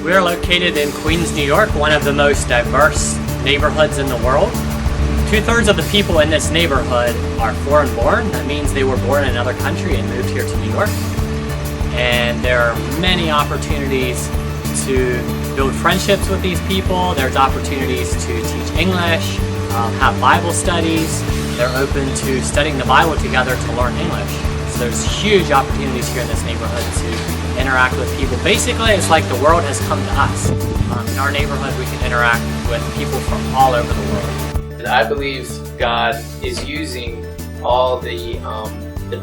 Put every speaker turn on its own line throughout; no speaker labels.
We're located in Queens, New York, one of the most diverse neighborhoods in the world. 2/3 of the people in this neighborhood are foreign born. That means they were born in another country and moved here to New York. And there are many opportunities to build friendships with these people. There's opportunities to teach English, have Bible studies. They're open to studying the Bible together to learn English. So there's huge opportunities here in this neighborhood to interact with people. Basically, it's like the world has come to us. In our neighborhood, we can interact with people from all over the world.
I believe God is using all the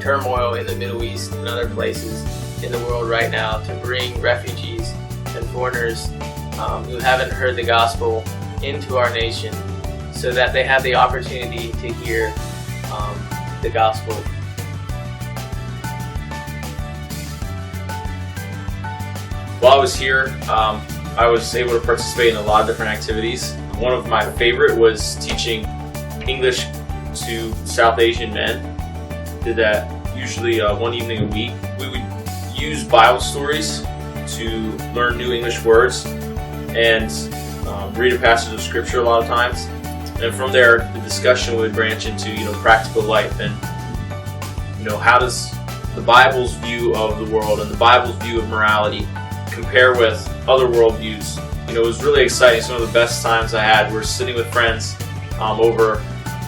turmoil in the Middle East and other places in the world right now to bring refugees and foreigners who haven't heard the gospel into our nation so that they have the opportunity to hear the gospel.
While I was here, I was able to participate in a lot of different activities. One of my favorite was teaching English to South Asian men. Did that usually one evening a week. We would use Bible stories to learn new English words and read a passage of scripture a lot of times. And from there, the discussion would branch into practical life and how does the Bible's view of the world and the Bible's view of morality compare with other worldviews. It was really exciting. Some of the best times I had were sitting with friends over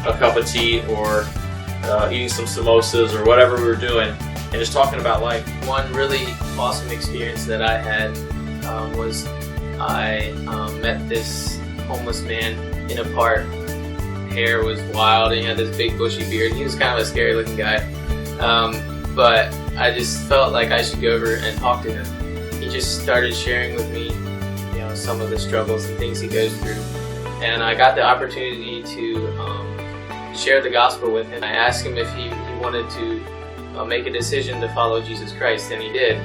a cup of tea or eating some samosas or whatever we were doing and just talking about life.
One really awesome experience that I had was I met this homeless man in a park. Hair was wild and he had this big bushy beard. He was kind of a scary looking guy. But I just felt like I should go over and talk to him. He just started sharing with me some of the struggles and things he goes through. And I got the opportunity to share the gospel with him. I asked him if he wanted to make a decision to follow Jesus Christ, and he did.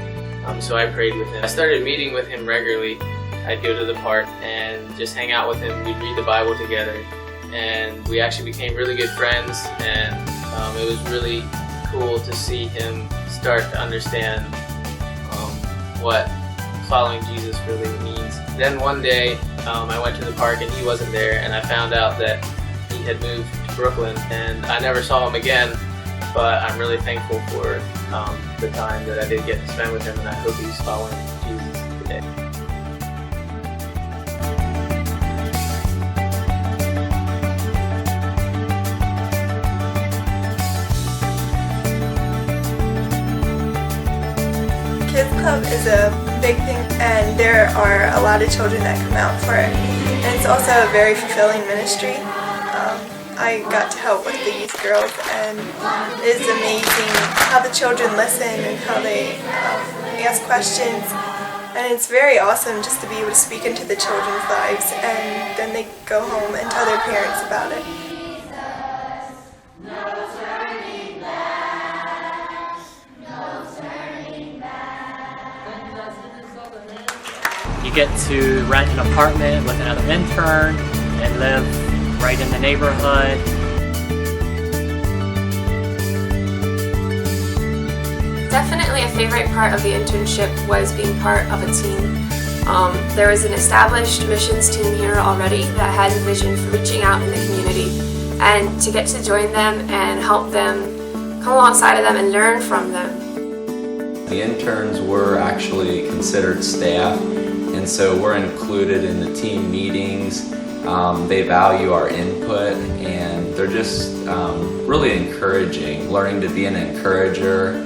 So I prayed with him. I started meeting with him regularly. I'd go to the park and just hang out with him. We'd read the Bible together. And we actually became really good friends, and it was really cool to see him start to understand what following Jesus really means. Then one day I went to the park and he wasn't there, and I found out that he had moved to Brooklyn, and I never saw him again, but I'm really thankful for the time that I did get to spend with him, and I hope he's following Jesus today.
Kids Club is a big thing, and there are a lot of children that come out for it. And it's also a very fulfilling ministry. I got to help with the youth girls, and it is amazing how the children listen and how they ask questions. And it's very awesome just to be able to speak into the children's lives, and then they go home and tell their parents about it.
You get to rent an apartment with another intern and live right in the neighborhood.
Definitely a favorite part of the internship was being part of a team. There was an established missions team here already that had a vision for reaching out in the community, and to get to join them and help them, come alongside of them and learn from them.
The interns were actually considered staff, and so we're included in the team meetings. They value our input, and they're just really encouraging, learning to be an encourager,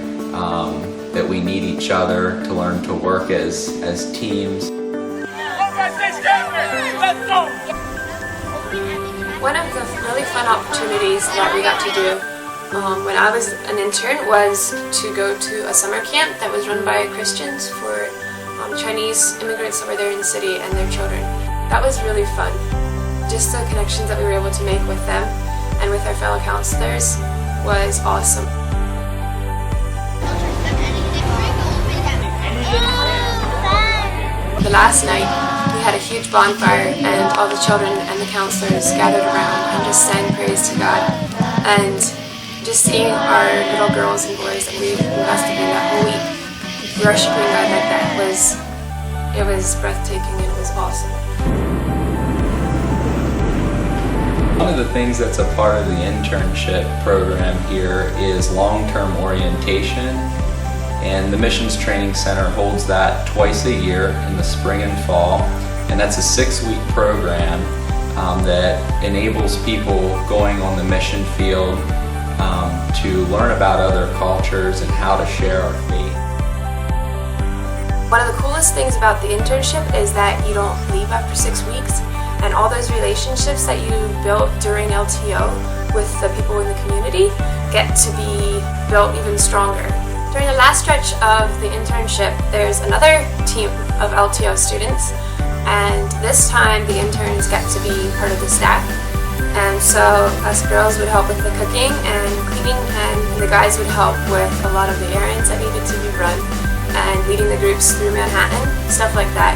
that we need each other to learn to work as teams.
One of the really fun opportunities that we got to do when I was an intern was to go to a summer camp that was run by Christians for Chinese immigrants that were there in the city and their children. That was really fun. Just the connections that we were able to make with them and with our fellow counselors was awesome. The last night, we had a huge bonfire, and all the children and the counselors gathered around and just sang praise to God. And just seeing our little girls and boys that we invested in that whole week worshiping God like that It was breathtaking and it was awesome.
One of the things that's a part of the internship program here is long-term orientation, and the Missions Training Center holds that twice a year in the spring and fall, and that's a 6-week program that enables people going on the mission field to learn about other cultures and how to share our faith.
One of the coolest things about the internship is that you don't leave after 6 weeks, and all those relationships that you built during LTO with the people in the community get to be built even stronger. During the last stretch of the internship, there's another team of LTO students, and this time the interns get to be part of the staff. And so us girls would help with the cooking and cleaning, and the guys would help with a lot of the errands that needed to be run and leading the groups through Manhattan, stuff like that.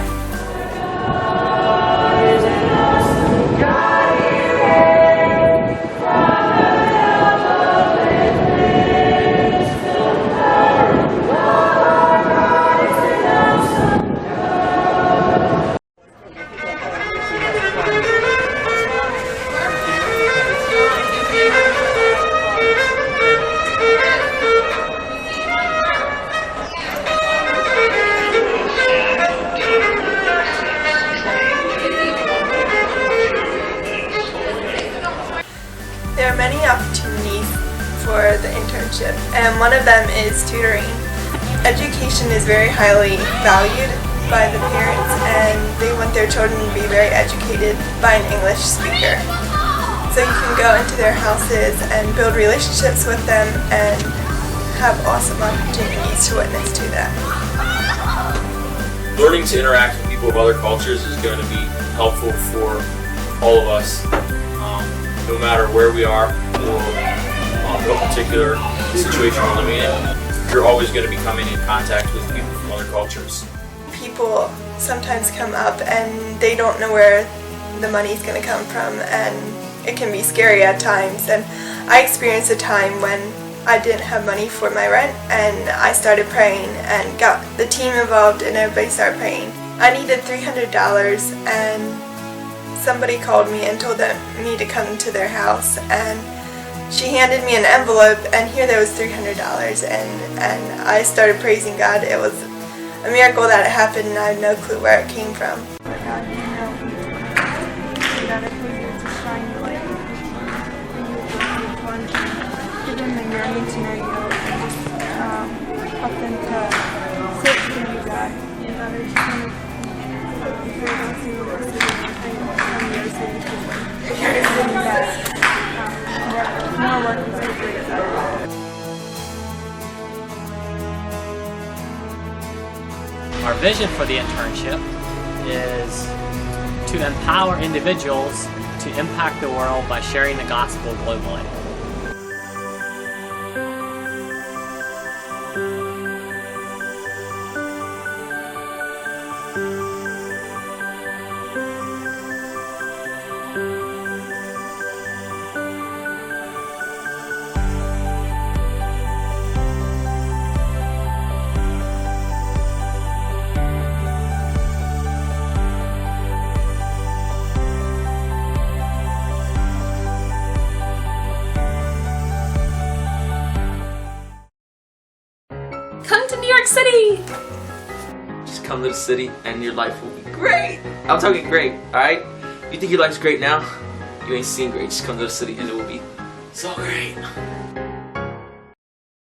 There are many opportunities for the internship, and one of them is tutoring. Education is very highly valued by the parents, and they want their children to be very educated by an English speaker. So you can go into their houses and build relationships with them and have awesome opportunities to witness to them.
Learning to interact with people of other cultures is going to be helpful for all of us, no matter where we are or what particular situation we're living in. You're always going to be coming in contact with people from other cultures.
People sometimes come up and they don't know where the money's going to come from, and it can be scary at times. And I experienced a time when I didn't have money for my rent, and I started praying and got the team involved and everybody started praying. I needed $300, and somebody called me and told me to come to their house, and she handed me an envelope, and here there was $300, and I started praising God. It was a miracle that it happened, and I have no clue where it came from. God, you know, that if we were to shine the light, we would just fun, give them the yearning to know you, and just help them to search for you, God. And God, I just want to pray those who are listening and praying from your city, that more work is as great as ever.
Our vision for the internship is to empower individuals to impact the world by sharing the gospel globally.
Come to New York City!
Just come to the city and your life will be great. I'm talking great, alright? You think your life's great now? You ain't seen great. Just come to the city and it will be so great.